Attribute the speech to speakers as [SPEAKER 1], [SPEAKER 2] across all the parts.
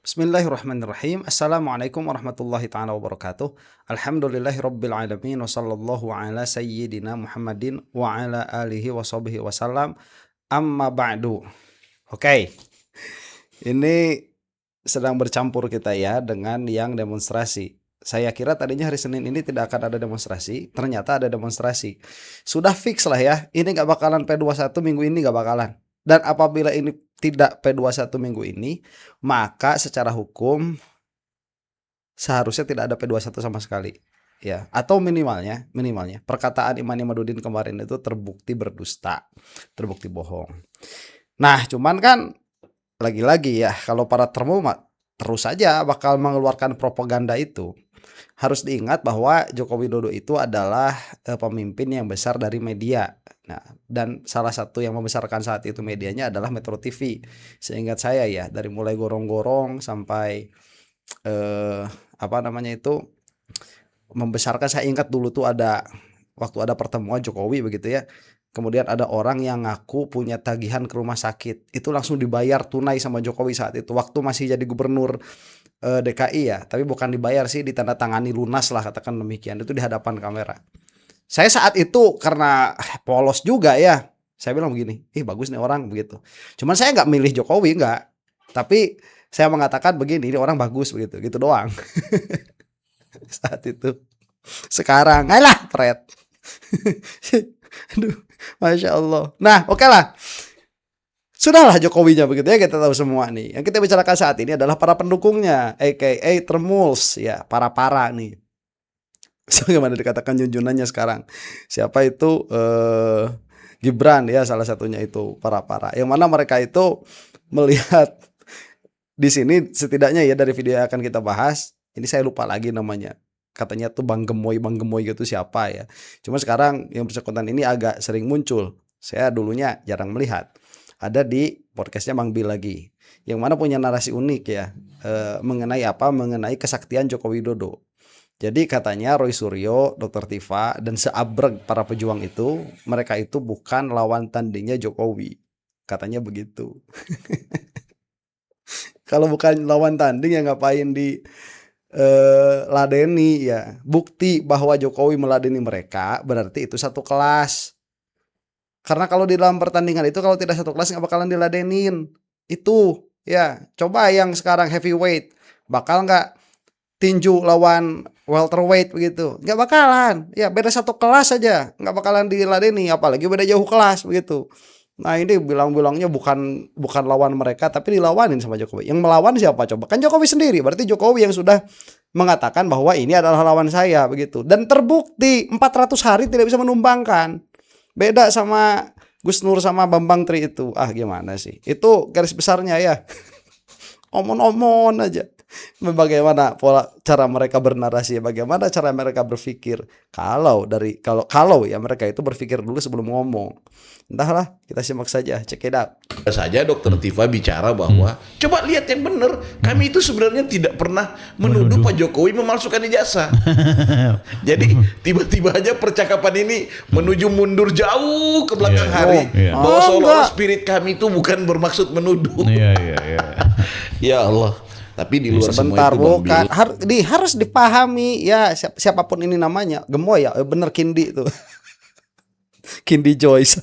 [SPEAKER 1] Bismillahirrahmanirrahim. Assalamualaikum warahmatullahi taala wabarakatuh. Alhamdulillahirabbil alamin wa sallallahu ala sayyidina Muhammadin wa ala alihi wa sahbihi wasallam. Amma ba'du. Oke. Ini sedang bercampur kita ya dengan yang demonstrasi. Saya kira tadinya hari Senin ini tidak akan ada demonstrasi, ternyata ada demonstrasi. Sudah fix lah ya, ini nggak bakalan P21 minggu ini nggak bakalan. Dan apabila ini tidak P21 minggu ini, maka secara hukum seharusnya tidak ada P21 sama sekali. Ya, atau minimalnya perkataan Imam Imaduddin kemarin itu terbukti berdusta, terbukti bohong. Nah, cuman kan lagi-lagi ya, kalau para termomat terus saja bakal mengeluarkan propaganda itu. Harus diingat bahwa Joko Widodo itu adalah pemimpin yang besar dari media. Nah, dan salah satu yang membesarkan saat itu medianya adalah Metro TV. Seingat saya ya, dari mulai gorong-gorong sampai apa namanya itu membesarkan. Saya ingat dulu tuh ada waktu ada pertemuan Jokowi begitu ya. Kemudian ada orang yang ngaku punya tagihan ke rumah sakit. Itu langsung dibayar tunai sama Jokowi saat itu. Waktu masih jadi gubernur DKI ya, tapi bukan dibayar sih, ditandatangani lunas lah katakan demikian. Itu di hadapan kamera. Saya saat itu karena polos juga ya, saya bilang begini, bagus nih orang begitu. Cuman saya nggak milih Jokowi nggak, tapi saya mengatakan begini, ini orang bagus begitu, gitu doang. Saat itu. Sekarang, ayolah, pret. Aduh, masya Allah. Nah, oke lah. Sudahlah Jokowinya begitu ya, kita tahu semua nih. Yang kita bicarakan saat ini adalah para pendukungnya, aka Termuls ya, para nih. Bagaimana dikatakan junjunannya sekarang? Siapa itu? Gibran ya, salah satunya itu para. Yang mana mereka itu melihat di sini setidaknya ya, dari video yang akan kita bahas. Ini saya lupa lagi namanya. Katanya tuh Bang Gemoy gitu siapa ya. Cuma sekarang yang bersangkutan ini agak sering muncul. Saya dulunya jarang melihat. Ada di podcastnya Bang Bil lagi, yang mana punya narasi unik ya, mengenai apa? Mengenai kesaktian Joko Widodo. Jadi katanya Roy Suryo, Dr. Tifa, dan seabrek para pejuang itu, mereka itu bukan lawan tandingnya Jokowi. Katanya begitu. Kalau bukan lawan tanding ya ngapain di ladeni ya. Bukti bahwa Jokowi meladeni mereka berarti itu satu kelas. Karena kalau di dalam pertandingan itu kalau tidak satu kelas nggak bakalan diladenin. Itu ya, coba yang sekarang heavyweight bakal nggak tinju lawan welterweight begitu, nggak bakalan. Ya beda satu kelas aja, nggak bakalan diladeni, apalagi beda jauh kelas begitu. Nah ini bilang-bilangnya bukan lawan mereka, tapi dilawanin sama Jokowi. Yang melawan siapa coba? Kan Jokowi sendiri. Berarti Jokowi yang sudah mengatakan bahwa ini adalah lawan saya begitu. Dan terbukti 400 hari tidak bisa menumbangkan. Beda sama Gus Nur sama Bambang Tri itu. Gimana sih? Itu garis besarnya ya. Omon-omon aja. Bagaimana pola cara mereka bernarasi, bagaimana cara mereka berpikir. Kalau ya mereka itu berpikir dulu sebelum ngomong. Entahlah, kita simak saja, check it out.
[SPEAKER 2] Saja Dokter Tifa bicara bahwa coba lihat yang benar, kami itu sebenarnya tidak pernah menuduh Pak Jokowi memalsukan ijazah. Jadi tiba-tiba aja percakapan ini menuju mundur jauh ke belakang hari, bahwa seolah-olah spirit kami itu bukan bermaksud menuduh. Ya Allah. Tapi di luar
[SPEAKER 1] sebentar,
[SPEAKER 2] semua itu
[SPEAKER 1] bukan harus dipahami ya, siapapun ini namanya, gemoy ya, bener Kindi itu. Kindi Joyce.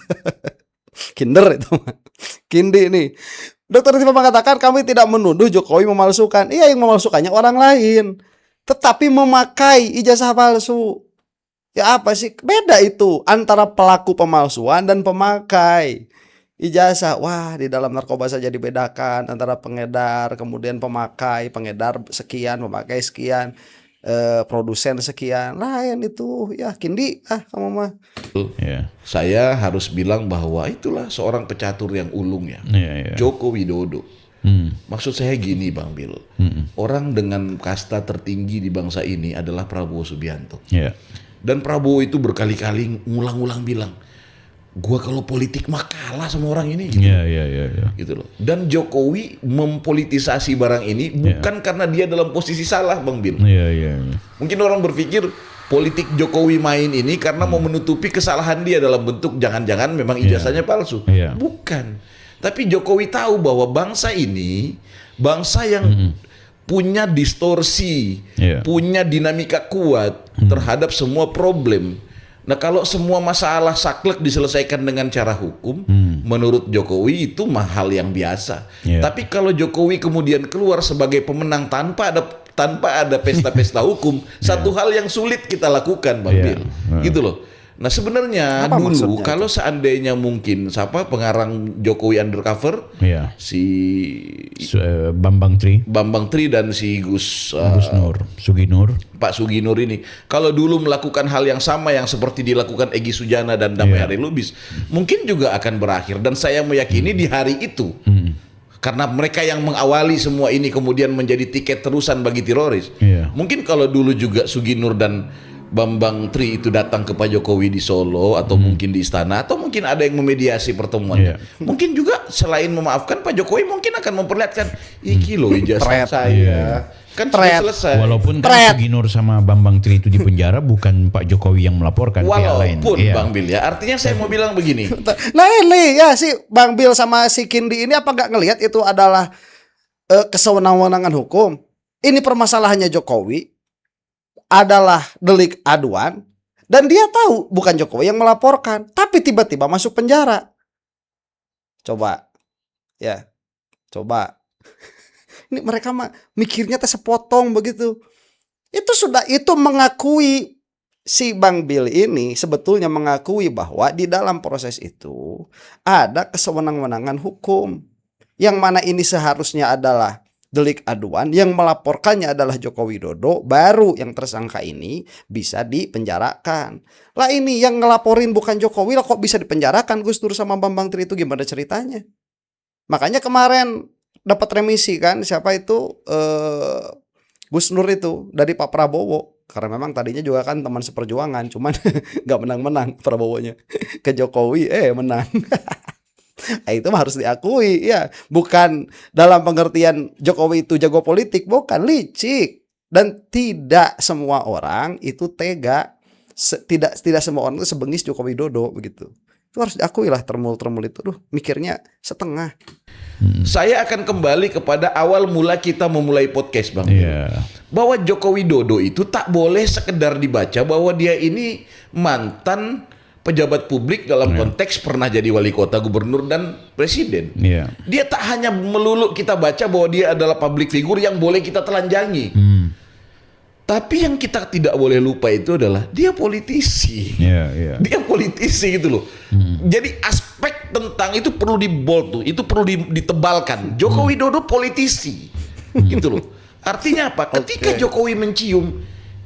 [SPEAKER 1] Kinder itu. Kindi nih. Dokter Tifa mengatakan kami tidak menuduh Jokowi memalsukan. Iya, yang memalsukannya orang lain. Tetapi memakai ijazah palsu. Ya apa sih? Beda itu antara pelaku pemalsuan dan pemakai ijazah. Wah, di dalam narkoba saja dibedakan antara pengedar, kemudian pemakai, pengedar sekian, pemakai sekian, produsen sekian. Lain itu ya, Kindi kamu mah.
[SPEAKER 2] Saya harus bilang bahwa itulah seorang pecatur yang ulung ya. Joko Widodo. Maksud saya gini Bang Bil. Orang dengan kasta tertinggi di bangsa ini adalah Prabowo Subianto. Dan Prabowo itu berkali-kali ngulang-ulang bilang, gua kalau politik mah kalah sama orang ini gitu. Gitu loh. Dan Jokowi mempolitisasi barang ini bukan karena dia dalam posisi salah Bang Bil. Mungkin orang berpikir politik Jokowi main ini karena mau menutupi kesalahan dia dalam bentuk jangan-jangan memang ijazahnya palsu. Bukan. Tapi Jokowi tahu bahwa bangsa ini bangsa yang punya distorsi, punya dinamika kuat terhadap semua problem. Nah, kalau semua masalah saklek diselesaikan dengan cara hukum, menurut Jokowi itu hal yang biasa. Tapi kalau Jokowi kemudian keluar sebagai pemenang tanpa ada pesta-pesta hukum, satu hal yang sulit kita lakukan, Bang Bil. Gitu loh. Nah, sebenarnya dulu kalau seandainya mungkin pengarang Jokowi Undercover, si Bambang Tri dan si Pak Suginur ini, kalau dulu melakukan hal yang sama yang seperti dilakukan Egy Sujana dan Damai Hari Lubis, mungkin juga akan berakhir. Dan saya meyakini di hari itu, karena mereka yang mengawali semua ini kemudian menjadi tiket terusan bagi teroris. Mungkin kalau dulu juga Suginur dan Bambang Tri itu datang ke Pak Jokowi di Solo atau mungkin di istana atau mungkin ada yang memediasi pertemuannya. Mungkin juga selain memaafkan, Pak Jokowi mungkin akan memperlihatkan iki loh ijazah saya. Kan sudah selesai.
[SPEAKER 3] Walaupun kan Suginur sama Bambang Tri itu di penjara bukan Pak Jokowi yang melaporkan, pihak lain.
[SPEAKER 2] Walaupun Bang Bil ya, artinya saya mau bilang begini.
[SPEAKER 1] Nah ini ya si Bang Bil sama si Kindi ini apa nggak ngelihat itu adalah kesewenang-wenangan hukum? Ini permasalahannya Jokowi adalah delik aduan dan dia tahu bukan Jokowi yang melaporkan, tapi tiba-tiba masuk penjara. Coba ini mereka mah mikirnya sepotong begitu. Itu mengakui, si Bang Bil ini sebetulnya mengakui bahwa di dalam proses itu ada kesewenang-wenangan hukum, yang mana ini seharusnya adalah delik aduan, yang melaporkannya adalah Joko Widodo, baru yang tersangka ini bisa dipenjarakan. Lah ini yang ngelaporin bukan Jokowi, lah kok bisa dipenjarakan Gus Dur sama Bambang Tri itu, gimana ceritanya? Makanya kemarin dapat remisi kan, siapa itu Gus Nur itu dari Pak Prabowo, karena memang tadinya juga kan teman seperjuangan, cuman nggak menang-menang Prabowonya ke Jokowi, menang. Itu harus diakui ya, bukan dalam pengertian Jokowi itu jago politik, bukan, licik. Dan tidak semua orang itu tega, tidak semua orang itu sebengis Joko Widodo begitu. Itu harus diakui lah, termul itu mikirnya setengah.
[SPEAKER 2] Saya akan kembali kepada awal mula kita memulai podcast, Bang. Bahwa Joko Widodo itu tak boleh sekedar dibaca bahwa dia ini mantan pejabat publik dalam konteks pernah jadi wali kota, gubernur, dan presiden. Dia tak hanya melulu kita baca bahwa dia adalah public figure yang boleh kita telanjangi. Tapi yang kita tidak boleh lupa itu adalah dia politisi. Dia politisi gitu loh. Jadi aspek tentang itu perlu di-bold tuh, itu perlu ditebalkan. Joko Widodo politisi. Gitu loh. Artinya apa? Ketika Jokowi mencium,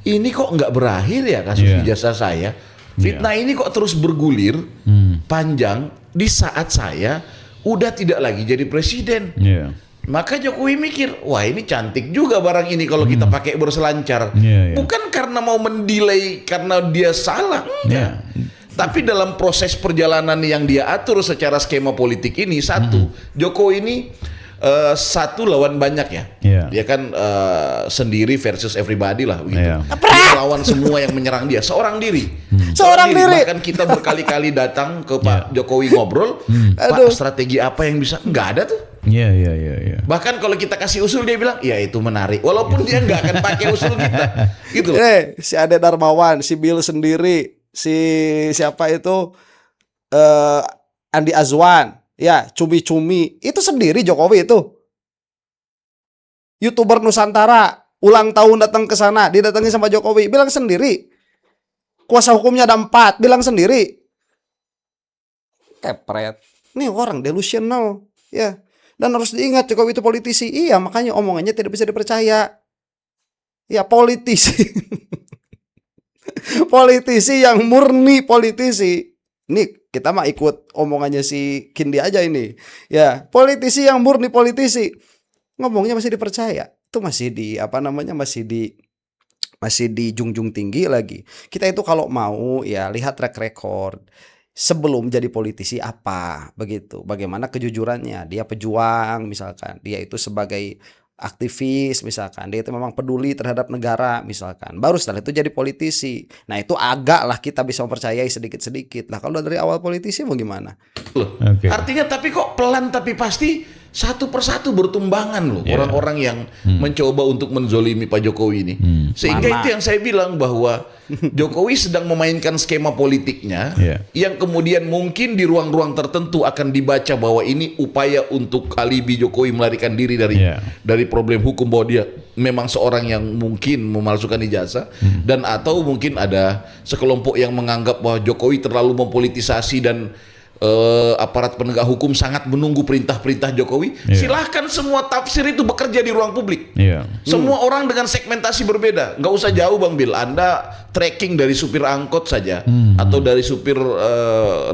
[SPEAKER 2] ini kok nggak berakhir ya kasus ijazah saya. Fitnah ini kok terus bergulir panjang di saat saya udah tidak lagi jadi presiden. Maka Jokowi mikir, wah ini cantik juga barang ini kalau kita pakai berselancar. Bukan karena mau mendelay karena dia salah, enggak. Tapi dalam proses perjalanan yang dia atur secara skema politik ini, Jokowi ini satu lawan banyak ya. Dia kan sendiri versus everybody lah gitu. Dia lawan semua yang menyerang dia, seorang diri. Bahkan kita berkali-kali datang ke Pak Jokowi ngobrol, Pak strategi apa yang bisa? Nggak ada tuh. Bahkan kalau kita kasih usul dia bilang, ya itu menarik. Walaupun dia nggak akan pakai usul kita. Gitu.
[SPEAKER 1] Si Ade Darmawan, si Bill sendiri, si siapa itu Andi Azwan. Ya, cumi-cumi itu sendiri Jokowi itu. YouTuber Nusantara ulang tahun datang ke sana, didatangi sama Jokowi, bilang sendiri. Kuasa hukumnya ada 4, bilang sendiri. Kepret. Nih orang delusional, ya. Dan harus diingat Jokowi itu politisi. Iya, makanya omongannya tidak bisa dipercaya. Ya, politisi. Politisi yang murni politisi. Ini kita mah ikut omongannya si Kindi aja ini. Ya, politisi yang murni politisi. Ngomongnya masih dipercaya. Itu masih masih di junjung tinggi lagi. Kita itu kalau mau ya lihat track record sebelum jadi politisi apa begitu. Bagaimana kejujurannya. Dia pejuang misalkan. Dia itu sebagai aktivis misalkan, dia itu memang peduli terhadap negara misalkan, baru setelah itu jadi politisi. Nah itu agak lah kita bisa mempercayai sedikit-sedikit lah. Kalau dari awal politisi mau gimana?
[SPEAKER 2] Artinya tapi kok pelan tapi pasti satu persatu bertumbangan loh orang-orang yang mencoba untuk menzolimi Pak Jokowi ini. Sehingga itu yang saya bilang bahwa Jokowi sedang memainkan skema politiknya yang kemudian mungkin di ruang-ruang tertentu akan dibaca bahwa ini upaya untuk alibi Jokowi melarikan diri dari problem hukum, bahwa dia memang seorang yang mungkin memalsukan ijazah, dan atau mungkin ada sekelompok yang menganggap bahwa Jokowi terlalu mempolitisasi dan aparat penegak hukum sangat menunggu perintah-perintah Jokowi. Silahkan semua tafsir itu bekerja di ruang publik. Semua orang dengan segmentasi berbeda. Nggak usah jauh Bang Bil, Anda tracking dari supir angkot saja atau dari supir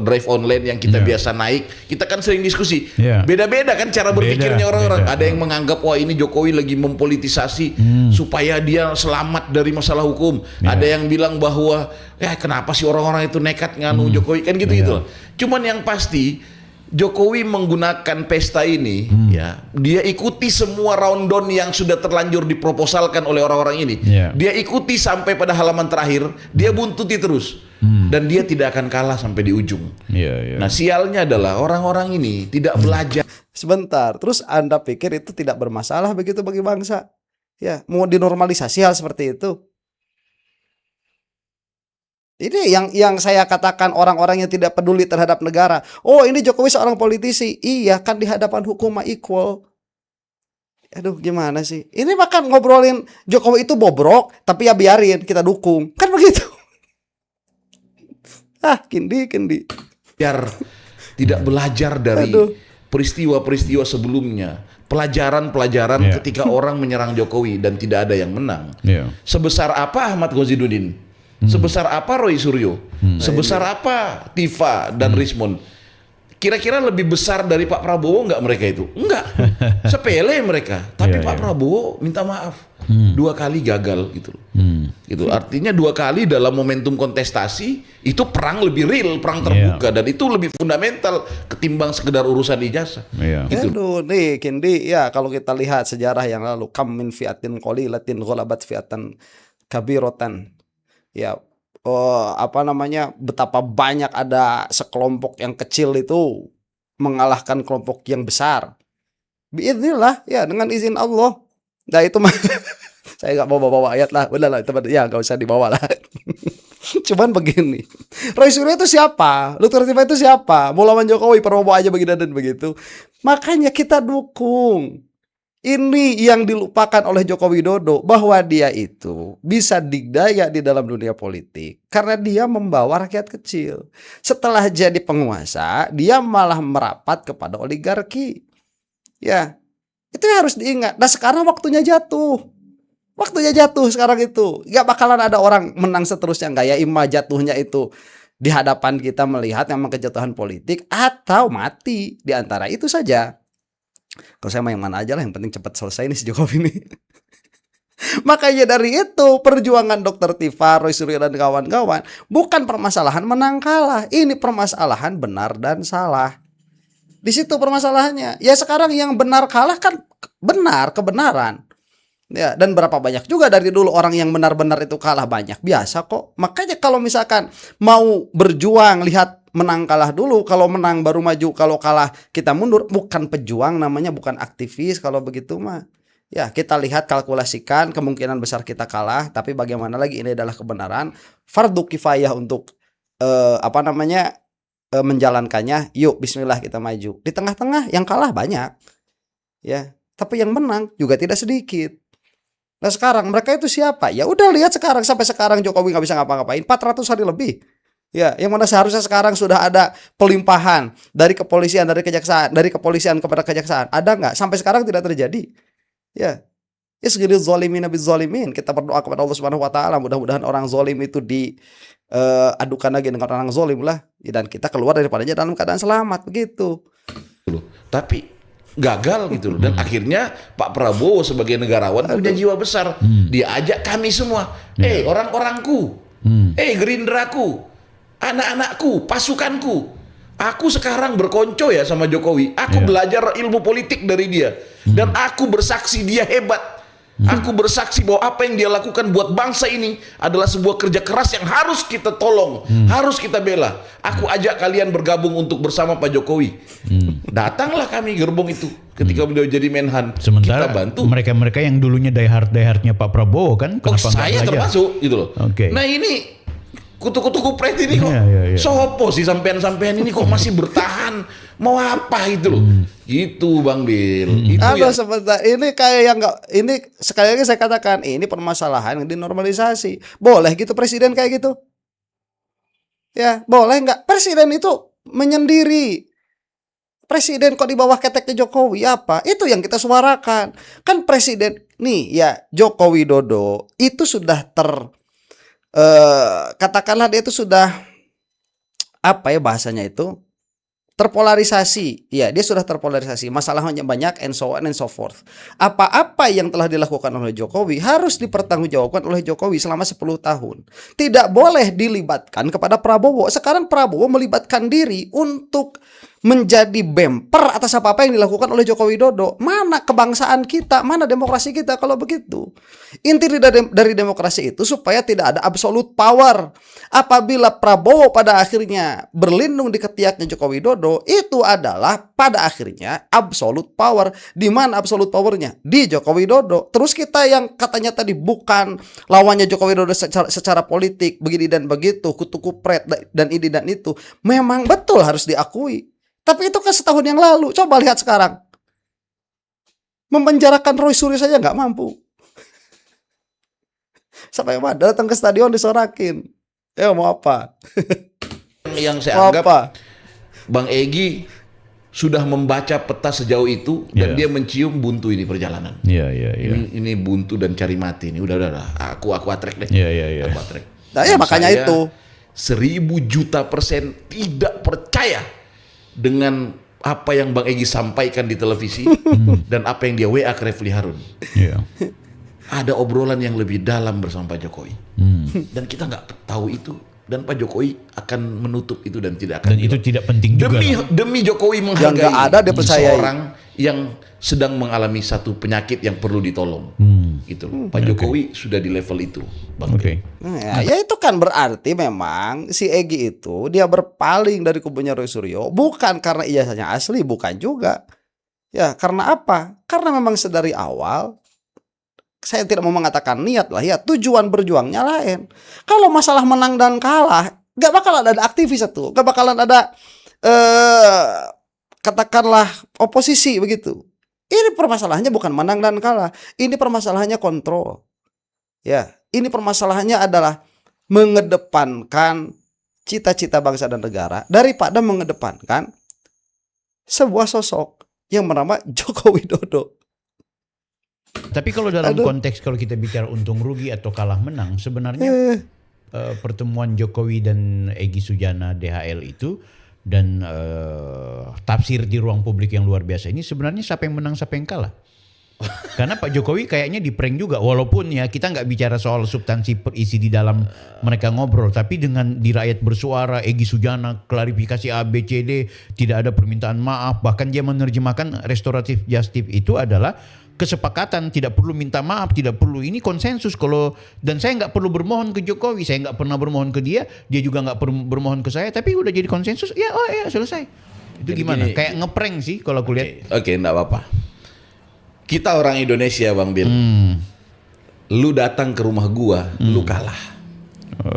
[SPEAKER 2] drive online yang kita biasa naik, kita kan sering diskusi. Beda-beda kan cara berpikirnya orang-orang. Ada yang menganggap wah ini Jokowi lagi mempolitisasi supaya dia selamat dari masalah hukum. Ada yang bilang bahwa ya kenapa sih orang-orang itu nekat nganu Jokowi, kan gitu-gitu. Cuman yang pasti Jokowi menggunakan pesta ini ya, dia ikuti semua rundown yang sudah terlanjur diproposalkan oleh orang-orang ini. Dia ikuti sampai pada halaman terakhir, dia buntuti terus. Dan dia tidak akan kalah sampai di ujung. Nah, sialnya adalah orang-orang ini tidak belajar.
[SPEAKER 1] Sebentar, terus Anda pikir itu tidak bermasalah begitu bagi bangsa? Ya, mau dinormalisasi hal seperti itu? Ini yang saya katakan orang-orang yang tidak peduli terhadap negara. Oh, ini Jokowi seorang politisi. Iya, kan di hadapan hukum mah equal. Aduh, gimana sih? Ini makan ngobrolin Jokowi itu bobrok, tapi ya biarin, kita dukung. Kan begitu. Kendi.
[SPEAKER 2] Biar tidak belajar dari peristiwa-peristiwa sebelumnya. Pelajaran-pelajaran ketika orang menyerang Jokowi dan tidak ada yang menang. Sebesar apa Ahmad Ghazinuddin? Sebesar apa Roy Suryo? Sebesar apa Tifa dan Rismond? Kira-kira lebih besar dari Pak Prabowo nggak mereka itu? Enggak. Sepele mereka. Tapi Pak Prabowo minta maaf. 2 kali gagal gitu. Gitu. Artinya 2 kali dalam momentum kontestasi itu perang lebih real, perang terbuka, dan itu lebih fundamental ketimbang sekedar urusan ijazah. Gitu.
[SPEAKER 1] Aduh, nih Kendi, ya kalau kita lihat sejarah yang lalu, kam min fi'atin qalilatin ghalabat fi'atan kabiratan. Ya, betapa banyak ada sekelompok yang kecil itu mengalahkan kelompok yang besar. Biiznillah, ya dengan izin Allah. Nah itu mah saya nggak mau bawa ayat lah, udah lah teman, ya nggak usah dibawa lah. Cuman begini, Roy Suryo itu siapa? Lutfi itu siapa? Mau lawan Jokowi, Prabowo aja begini dan begitu. Makanya kita dukung. Ini yang dilupakan oleh Joko Widodo, bahwa dia itu bisa didaya di dalam dunia politik karena dia membawa rakyat kecil. Setelah jadi penguasa, dia malah merapat kepada oligarki. Ya, itu yang harus diingat. Nah sekarang waktunya jatuh. Waktunya jatuh sekarang itu. Gak bakalan ada orang menang seterusnya, enggak ya. Ima jatuhnya itu di hadapan kita melihat memang kejatuhan politik atau mati. Di antara itu saja. Kalau saya mah yang mana aja lah, yang penting cepat selesai nih si Jokowi ini. Makanya dari itu perjuangan Dr. Tifa, Roy Suryo dan kawan-kawan bukan permasalahan menang kalah. Ini permasalahan benar dan salah. Di situ permasalahannya. Ya sekarang yang benar kalah kan benar, kebenaran. Ya, dan berapa banyak juga dari dulu orang yang benar-benar itu kalah, banyak. Biasa kok. Makanya kalau misalkan mau berjuang, lihat menang kalah dulu. Kalau menang baru maju, kalau kalah kita mundur. Bukan pejuang namanya, bukan aktivis kalau begitu mah. Ya, kita lihat, kalkulasikan, kemungkinan besar kita kalah, tapi bagaimana lagi, ini adalah kebenaran. Fardu kifayah untuk menjalankannya. Yuk bismillah kita maju. Di tengah-tengah yang kalah banyak. Ya, tapi yang menang juga tidak sedikit. Nah sekarang mereka itu siapa? Ya udah lihat sekarang, sampai sekarang Jokowi nggak bisa ngapa-ngapain 400 hari lebih. Ya, yang mana seharusnya sekarang sudah ada pelimpahan dari kepolisian, dari kejaksaan, dari kepolisian kepada kejaksaan. Ada nggak? Sampai sekarang tidak terjadi. Ya, isghilil zalimin nabi zalimin. Kita berdoa kepada Allah Subhanahu Wa Taala, mudah-mudahan orang zalim itu diadukan lagi dengan orang zalim lah, dan kita keluar daripadanya dalam keadaan selamat begitu.
[SPEAKER 2] Tapi gagal gitu loh. Dan akhirnya Pak Prabowo sebagai negarawan punya jiwa besar. Dia ajak kami semua, orang-orangku, Gerindraku, anak-anakku, pasukanku. Aku sekarang berkonco ya sama Jokowi. Aku belajar ilmu politik dari dia. Dan aku bersaksi dia hebat. Aku bersaksi bahwa apa yang dia lakukan buat bangsa ini adalah sebuah kerja keras yang harus kita tolong, harus kita bela. Aku ajak kalian bergabung untuk bersama Pak Jokowi. Datanglah kami gerbong itu ketika beliau jadi Menhan.
[SPEAKER 3] Sementara
[SPEAKER 2] kita bantu.
[SPEAKER 3] mereka yang dulunya die-hardnya Pak Prabowo kan, kenapa nggak
[SPEAKER 2] Saya
[SPEAKER 3] belajar?
[SPEAKER 2] termasuk gitu loh.
[SPEAKER 3] Oke.
[SPEAKER 2] Nah ini kutu-kutu kupret ini kok sopo sih sampean-sampean ini kok masih bertahan, mau apa itu loh. Gitu Bang Bil. Itu
[SPEAKER 1] Ada
[SPEAKER 2] yang
[SPEAKER 1] sebentar, ini kayak yang nggak, ini sekali lagi saya katakan ini permasalahan yang dinormalisasi. Boleh gitu presiden kayak gitu? Ya boleh nggak? Presiden itu menyendiri. Presiden kok di bawah keteknya Jokowi apa? Itu yang kita suarakan. Kan presiden nih ya Joko Widodo itu sudah katakanlah dia itu sudah apa ya bahasanya itu terpolarisasi. Ya, dia sudah terpolarisasi. Masalahnya banyak and so on and so forth. Apa-apa yang telah dilakukan oleh Jokowi harus dipertanggungjawabkan oleh Jokowi selama 10 tahun. Tidak boleh dilibatkan kepada Prabowo. Sekarang Prabowo melibatkan diri untuk menjadi bemper atas apa-apa yang dilakukan oleh Joko Widodo. Mana kebangsaan kita, mana demokrasi kita kalau begitu? Inti dari demokrasi itu supaya tidak ada absolute power. Apabila Prabowo pada akhirnya berlindung di ketiaknya Joko Widodo, itu adalah pada akhirnya absolute power. Di mana absolute powernya? Di Joko Widodo. Terus kita yang katanya tadi bukan lawannya Joko Widodo secara politik, begini dan begitu, kutu kupret dan ini dan itu, memang betul harus diakui. Tapi itu kan setahun yang lalu. Coba lihat sekarang. Memenjarakan Roy Suryo saja nggak mampu. Sampai mana datang ke stadion disorakin. Ya mau apa?
[SPEAKER 2] Yang saya anggap Bang Egy sudah membaca peta sejauh itu dan dia mencium buntu ini perjalanan. Ini buntu dan cari mati ini. Udah. Aku atrek deh. Aku atrek.
[SPEAKER 1] Nah, ya makanya itu
[SPEAKER 2] 1000% tidak percaya dengan apa yang Bang Egy sampaikan di televisi dan apa yang dia WA ke Refli Harun. Ada obrolan yang lebih dalam bersama Pak Jokowi. Dan kita nggak tahu itu. Dan Pak Jokowi akan menutup itu dan tidak akan.
[SPEAKER 3] Dan itu tidak penting juga.
[SPEAKER 2] Demi Jokowi menghargai
[SPEAKER 1] yang ada dia percaya
[SPEAKER 2] seorang yang sedang mengalami satu penyakit yang perlu ditolong. Gitu loh. Pak Jokowi sudah di level itu, Bang.
[SPEAKER 1] Ya itu kan berarti memang si Egy itu dia berpaling dari kubunya Roy Suryo bukan karena ijazahnya asli, bukan juga. Ya karena apa? Karena memang sedari awal saya tidak mau mengatakan niat lah ya, tujuan berjuangnya lain. Kalau masalah menang dan kalah, gak bakalan ada aktivis itu, gak bakalan ada katakanlah oposisi begitu. Ini permasalahannya bukan menang dan kalah, ini permasalahannya kontrol. Ya, ini permasalahannya adalah mengedepankan cita-cita bangsa dan negara daripada mengedepankan sebuah sosok yang bernama Joko Widodo.
[SPEAKER 3] Tapi kalau dalam konteks kalau kita bicara untung rugi atau kalah menang, sebenarnya pertemuan Jokowi dan Egy Sujana DHL itu dan tafsir di ruang publik yang luar biasa ini sebenarnya siapa yang menang siapa yang kalah. Karena Pak Jokowi kayaknya di prank juga, walaupun ya kita nggak bicara soal substansi isi di dalam mereka ngobrol, tapi dengan di rakyat bersuara Egy Sujana klarifikasi A B C D, tidak ada permintaan maaf, bahkan dia menerjemahkan restoratif justice itu adalah kesepakatan, tidak perlu minta maaf, tidak perlu, ini konsensus. Kalau dan saya nggak perlu bermohon ke Jokowi, saya nggak pernah bermohon ke dia juga nggak perlu bermohon ke saya, tapi udah jadi konsensus, ya selesai. Itu jadi gimana? Kayak ngeprank sih kalau aku lihat.
[SPEAKER 2] Oke, enggak apa-apa. Kita orang Indonesia, Bang Bil. Lu datang ke rumah gua, lu kalah.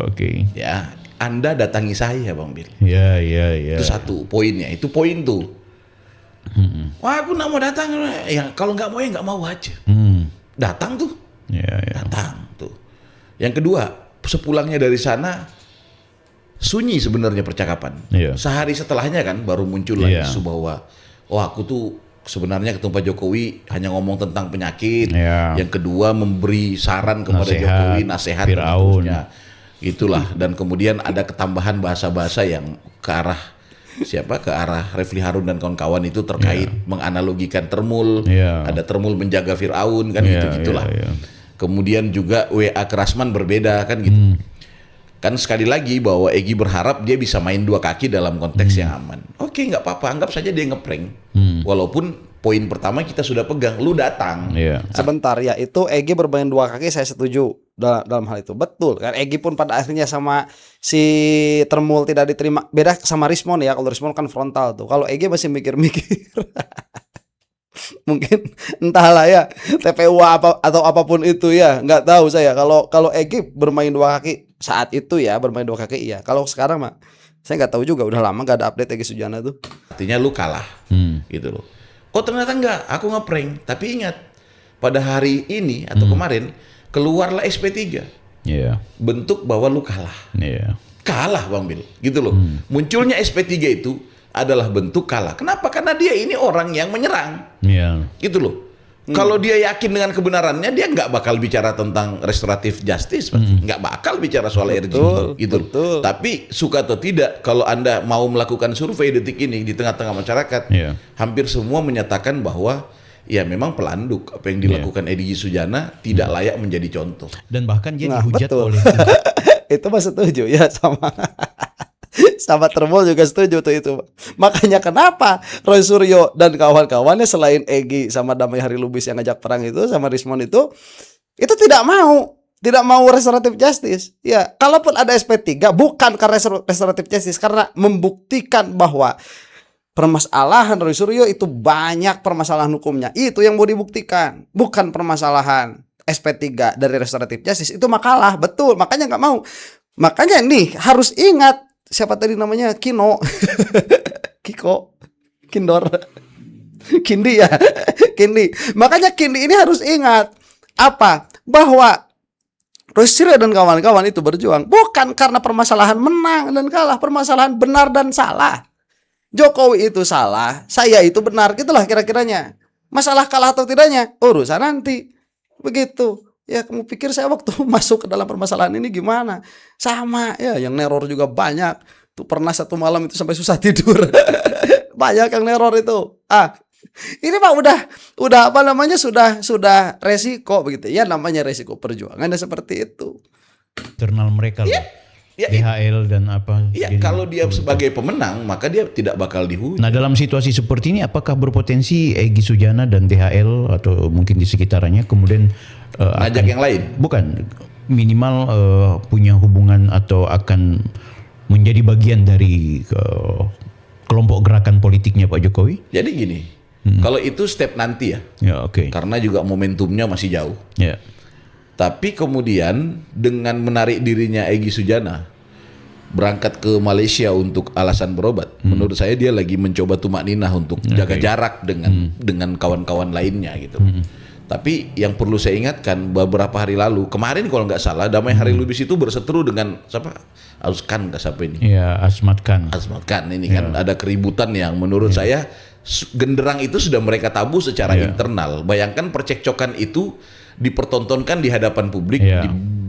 [SPEAKER 3] Oke.
[SPEAKER 2] Ya, Anda datangi saya, Bang Bil.
[SPEAKER 3] Ya.
[SPEAKER 2] Itu satu poinnya, itu poin tuh. Wah, aku nggak mau datang. Ya kalau nggak mau ya nggak mau aja. Datang tuh. Datang tuh. Yang kedua, sepulangnya dari sana sunyi sebenarnya percakapan. Sehari setelahnya kan baru muncul lagi isu bahwa aku tuh sebenarnya ketemu Pak Jokowi hanya ngomong tentang penyakit. Yang kedua memberi saran kepada Jokowi, nasihat dan seterusnya. Itulah. Dan kemudian ada ketambahan bahasa-bahasa yang ke arah Refli Harun dan kawan-kawan itu terkait menganalogikan Termul, ada Termul menjaga Firaun kan gitulah. Kemudian juga WA ke Rasman berbeda kan gitu. Kan sekali lagi bahwa Egy berharap dia bisa main dua kaki dalam konteks yang aman. Oke, nggak apa-apa, anggap saja dia ngeprank. Walaupun poin pertama kita sudah pegang, lu datang.
[SPEAKER 1] Sebentar ya, itu Egy bermain dua kaki saya setuju dalam hal itu. Betul kan, Egy pun pada akhirnya sama si Termul tidak diterima. Beda sama Rismon ya, kalau Rismon kan frontal tuh. Kalau Egy masih mikir-mikir. Mungkin entahlah ya, TPU apa atau apapun itu ya, nggak tahu saya. Kalau Egy bermain dua kaki saat itu ya, bermain dua kaki iya. Kalau sekarang mah saya nggak tahu juga, udah lama nggak ada update Egy Sujana tuh.
[SPEAKER 2] Artinya lu kalah, gitu loh. Oh ternyata enggak, aku ngeprank. Tapi ingat, pada hari ini atau kemarin keluarlah SP3. Bentuk bahwa lu kalah. Kalah Bang Bil, gitu loh. Munculnya SP3 itu adalah bentuk kalah. Kenapa? Karena dia ini orang yang menyerang. Gitu loh. Kalau dia yakin dengan kebenarannya, dia nggak bakal bicara tentang restoratif justice, nggak bakal bicara soal RG, gitu. Tapi suka atau tidak, kalau Anda mau melakukan survei detik ini di tengah-tengah masyarakat, hampir semua menyatakan bahwa ya memang pelanduk apa yang dilakukan Egy Sujana tidak layak menjadi contoh.
[SPEAKER 3] Dan bahkan dia dihujat oleh
[SPEAKER 1] itu mah setuju ya sama Termul juga setuju tuh itu. Makanya kenapa Roy Suryo dan kawan-kawannya selain Egy sama Damai Hari Lubis yang ngajak perang itu sama Rismon itu tidak mau restoratif justice. Ya, kalaupun ada SP3 bukan karena restoratif justice, karena membuktikan bahwa permasalahan Roy Suryo itu banyak permasalahan hukumnya. Itu yang mau dibuktikan, bukan permasalahan SP3 dari restoratif justice. Itu makalah, betul. Makanya nggak mau. Makanya nih harus ingat, siapa tadi namanya, Kino Kiko Kindor Kindi ya Kindi. Makanya Kindi ini harus ingat apa, bahwa Roy Suryo dan kawan-kawan itu berjuang bukan karena permasalahan menang dan kalah, permasalahan benar dan salah. Jokowi itu salah, saya itu benar, gitulah kira-kiranya. Masalah kalah atau tidaknya urusan nanti, begitu. Ya kamu pikir saya waktu masuk ke dalam permasalahan ini gimana? Sama ya, yang neror juga banyak. Tuh pernah satu malam itu sampai susah tidur. Banyak yang neror itu. Ini Pak udah apa namanya, sudah resiko begitu. Ya namanya resiko perjuangan seperti itu.
[SPEAKER 3] Internal mereka loh. DHL dan apa.
[SPEAKER 2] Ya kalau dia sebagai pemenang maka dia tidak bakal dihujat.
[SPEAKER 3] Nah dalam situasi seperti ini apakah berpotensi Egy Sujana dan DHL atau mungkin di sekitarnya kemudian
[SPEAKER 2] ngajak yang lain?
[SPEAKER 3] Bukan, minimal punya hubungan atau akan menjadi bagian dari kelompok gerakan politiknya Pak Jokowi?
[SPEAKER 2] Jadi gini, kalau itu step nanti ya. Karena juga momentumnya masih jauh. Tapi kemudian dengan menarik dirinya Egy Sujana berangkat ke Malaysia untuk alasan berobat, menurut saya dia lagi mencoba tumak ninah untuk jaga jarak dengan kawan-kawan lainnya gitu. Tapi yang perlu saya ingatkan, beberapa hari lalu, kemarin kalau nggak salah, Damai Hari Lubis itu berseteru dengan siapa? Azkan nggak siapa ini?
[SPEAKER 3] Iya, Asmat Khan.
[SPEAKER 2] Asmat Khan ini kan ada keributan yang menurut saya genderang itu sudah mereka tabu secara internal. Bayangkan percekcokan itu dipertontonkan di hadapan publik,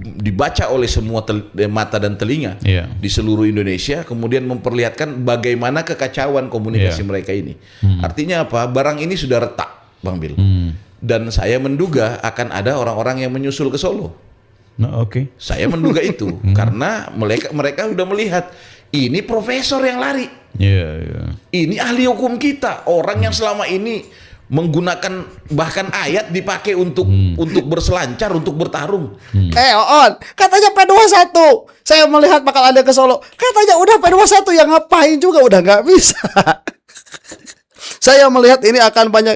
[SPEAKER 2] dibaca oleh semua mata dan telinga di seluruh Indonesia, kemudian memperlihatkan bagaimana kekacauan komunikasi mereka ini. Artinya apa? Barang ini sudah retak, Bang Bil. Dan saya menduga akan ada orang-orang yang menyusul ke Solo. Saya menduga itu karena mereka sudah melihat ini profesor yang lari. Ini ahli hukum kita, orang yang selama ini menggunakan bahkan ayat dipakai untuk berselancar, untuk bertarung.
[SPEAKER 1] On, katanya P21. Saya melihat bakal ada ke Solo. Katanya udah P21, yang ngapain juga udah nggak bisa. Saya melihat ini akan banyak.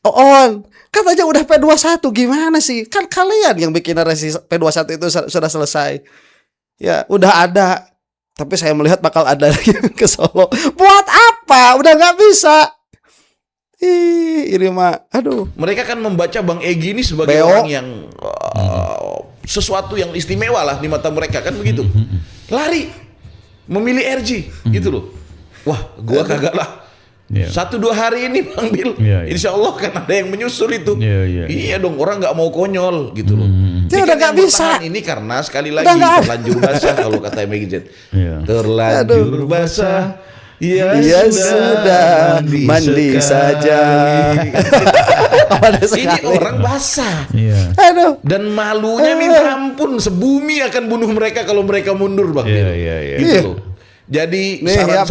[SPEAKER 1] On, katanya udah P21, gimana sih? Kan kalian yang bikin narasi P21 itu sudah selesai. Ya, udah ada. Tapi saya melihat bakal ada lagi ke Solo. Buat apa? Udah nggak bisa. Ini mah, aduh.
[SPEAKER 2] Mereka kan membaca Bang Egy ini sebagai orang yang sesuatu yang istimewa lah di mata mereka, kan begitu. Lari, memilih RG, gitu loh. Wah, gua kagak lah. 1-2 hari ini Bang Bil, insya Allah kan ada yang menyusul itu. Iya dong, orang nggak mau konyol gitu loh.
[SPEAKER 1] Dia udah nggak bisa.
[SPEAKER 2] Ini karena sekali lagi terlanjur basah kalau kata MGZ. Terlanjur basah. Ya sudah mandi saja. Ini orang basah.
[SPEAKER 1] Aduh.
[SPEAKER 2] Dan malunya minta ampun, sebumi akan bunuh mereka kalau mereka mundur, Bang. Gitu loh. Jadi
[SPEAKER 1] nih ya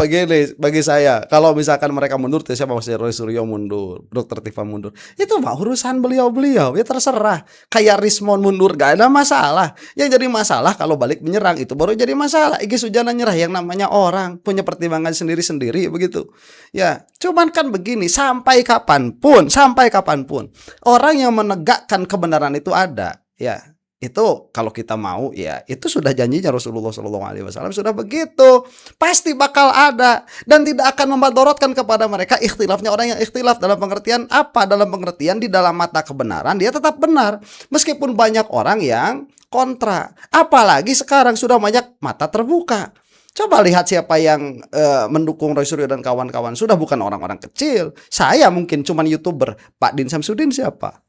[SPEAKER 1] bagi saya, kalau misalkan mereka mundur, siapa Mas Roy Suryo mundur, Dr. Tifa mundur, itu mah urusan beliau-beliau, ya terserah. Kayak Rismon mundur gak ada masalah. Yang jadi masalah kalau balik menyerang, itu baru jadi masalah. Egy Sujana nyerah, yang namanya orang punya pertimbangan sendiri-sendiri begitu. Ya, cuman kan begini, sampai kapanpun orang yang menegakkan kebenaran itu ada, ya. Itu kalau kita mau, ya itu sudah janjinya Rasulullah SAW, sudah begitu, pasti bakal ada dan tidak akan membatorotkan kepada mereka ikhtilafnya orang yang ikhtilaf. Dalam pengertian apa? Dalam pengertian di dalam mata kebenaran dia tetap benar meskipun banyak orang yang kontra. Apalagi sekarang sudah banyak mata terbuka. Coba lihat siapa yang mendukung Roy Suryo dan kawan-kawan, sudah bukan orang-orang kecil. Saya mungkin cuman YouTuber. Pak Din Samsudin siapa?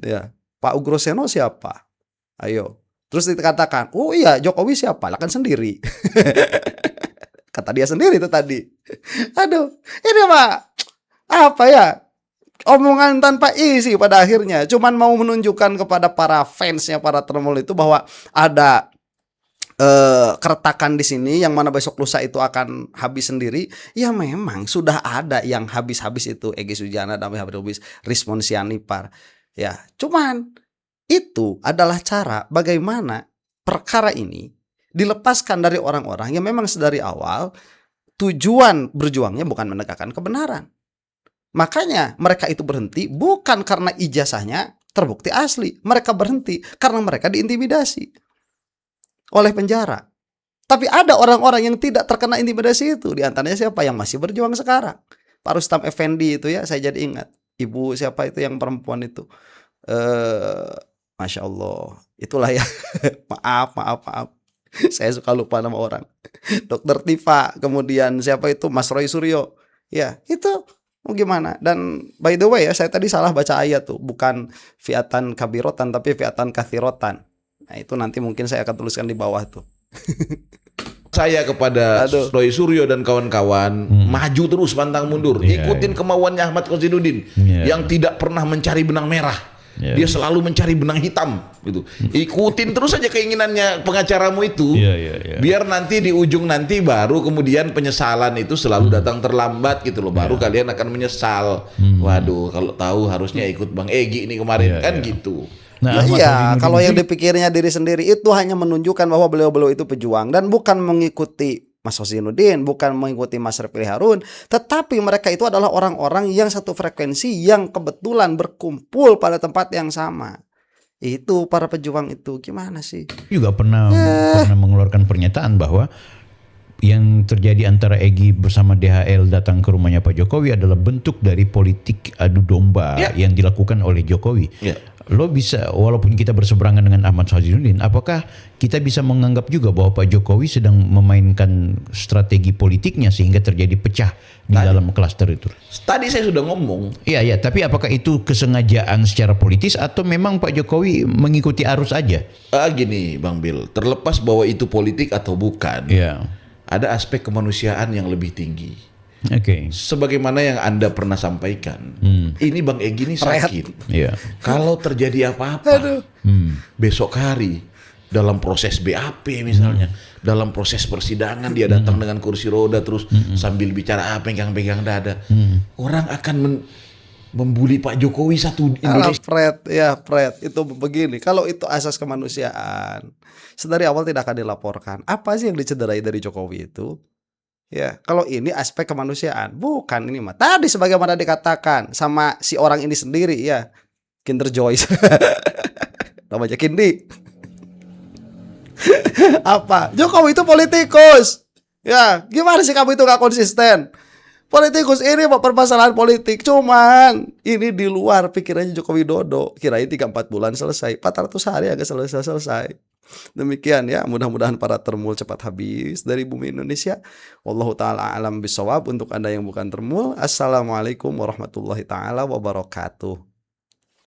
[SPEAKER 1] Ya, Pak Ugroseno siapa? Ayo. Terus dikatakan, oh iya Jokowi siapa? Lah kan sendiri. Kata dia sendiri itu tadi. Aduh, ini Pak, apa ya? Omongan tanpa isi pada akhirnya. Cuman mau menunjukkan kepada para fansnya, para termul itu bahwa ada keretakan di sini yang mana besok lusa itu akan habis sendiri. Ya memang sudah ada yang habis-habis itu, Egy Sujana dan habis Rismon Sianipar. Ya, cuman itu adalah cara bagaimana perkara ini dilepaskan dari orang-orang yang memang sedari awal tujuan berjuangnya bukan menegakkan kebenaran. Makanya mereka itu berhenti bukan karena ijazahnya terbukti asli. Mereka berhenti karena mereka diintimidasi oleh penjara. Tapi ada orang-orang yang tidak terkena intimidasi itu. Di antaranya siapa yang masih berjuang sekarang? Pak Rustam Effendi itu ya, saya jadi ingat. Ibu siapa itu yang perempuan itu? Masya Allah, itulah ya. maaf. Saya suka lupa nama orang. Dr. Tifa, kemudian siapa itu Mas Roy Suryo. Ya, itu mau gimana? Dan by the way ya, saya tadi salah baca ayat tuh, bukan fiatan kabirotan tapi fiatan kathirotan. Nah, itu nanti mungkin saya akan tuliskan di bawah tuh.
[SPEAKER 2] Saya kepada Roy Suryo dan kawan-kawan, maju terus pantang mundur, ikutin kemauannya Ahmad Kozinuddin yang tidak pernah mencari benang merah. Dia selalu mencari benang hitam gitu. Ikutin terus aja keinginannya pengacaramu itu. Biar nanti di ujung nanti baru kemudian penyesalan itu selalu datang terlambat gitu loh. Baru kalian akan menyesal. Waduh, kalau tahu harusnya ikut Bang Egy ini kemarin kan gitu.
[SPEAKER 1] Nah, iya, kalau yang dipikirnya diri sendiri itu hanya menunjukkan bahwa beliau-beliau itu pejuang dan bukan mengikuti Mas Kozinuddin, bukan mengikuti Mas Refli Harun, tetapi mereka itu adalah orang-orang yang satu frekuensi yang kebetulan berkumpul pada tempat yang sama. Itu para pejuang itu gimana sih?
[SPEAKER 3] Juga pernah mengeluarkan pernyataan bahwa yang terjadi antara Egy bersama DHL datang ke rumahnya Pak Jokowi adalah bentuk dari politik adu domba yang dilakukan oleh Jokowi. Lo bisa, walaupun kita berseberangan dengan Ahmad Kozinuddin, apakah kita bisa menganggap juga bahwa Pak Jokowi sedang memainkan strategi politiknya sehingga terjadi pecah di dalam klaster itu?
[SPEAKER 2] Tadi saya sudah ngomong.
[SPEAKER 3] Iya, tapi apakah itu kesengajaan secara politis atau memang Pak Jokowi mengikuti arus aja?
[SPEAKER 2] Gini Bang Bil, terlepas bahwa itu politik atau bukan, ada aspek kemanusiaan yang lebih tinggi. Sebagaimana yang Anda pernah sampaikan, ini Bang Egy ini sakit. Kalau terjadi apa-apa besok hari dalam proses BAP misalnya, dalam proses persidangan dia datang dengan kursi roda terus sambil bicara pegang-pegang dada, orang akan membuli Pak Jokowi satu Indonesia.
[SPEAKER 1] Fred, itu begini. Kalau itu asas kemanusiaan, sedari awal tidak akan dilaporkan. Apa sih yang dicederai dari Jokowi itu? Ya, kalau ini aspek kemanusiaan, bukan ini mah. Tadi sebagaimana dikatakan sama si orang ini sendiri ya, Kinder Joyce. Namanya Kindi. Apa? Jokowi itu politikus. Ya, gimana sih kamu itu gak konsisten? Politikus ini permasalahan politik, cuman ini di luar pikirannya Joko Widodo. Kirain 3-4 bulan selesai, 400 hari agak selesai. Demikian ya, mudah-mudahan para termul cepat habis dari bumi Indonesia. Wallahu ta'ala alam bisawab. Untuk Anda yang bukan termul, assalamualaikum warahmatullahi ta'ala wabarakatuh.